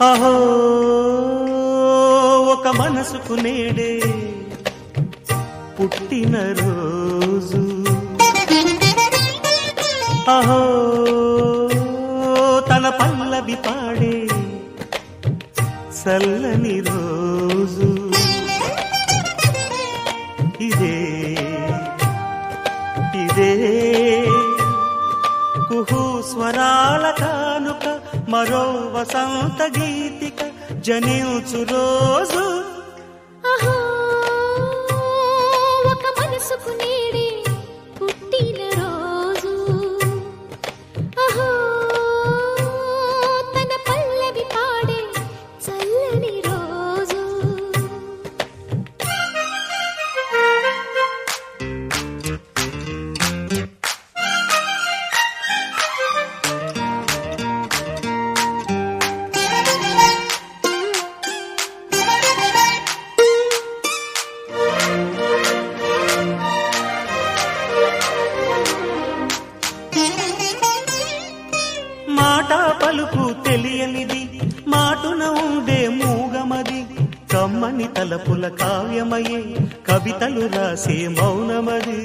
అహో ఒక మనసుకు నేడే పుట్టిన రోజు, అహో తన పల్లవి పాడే చల్లని రోజు, ఇదే ఇదే కుహు స్వరాల కానుక, మరో వసంత గీతిక జనించు రోజు. అహో ఒక మనసుకు నేడే పుట్టిన రోజు, అహో తన పల్లవి పాడే చల్లని రోజు. మాట పలుకు తెలియనిది, మాటున ఉండే మూగమది, కమ్మని తలపుల కావ్యమయే కవితలు రాసే మౌనమది.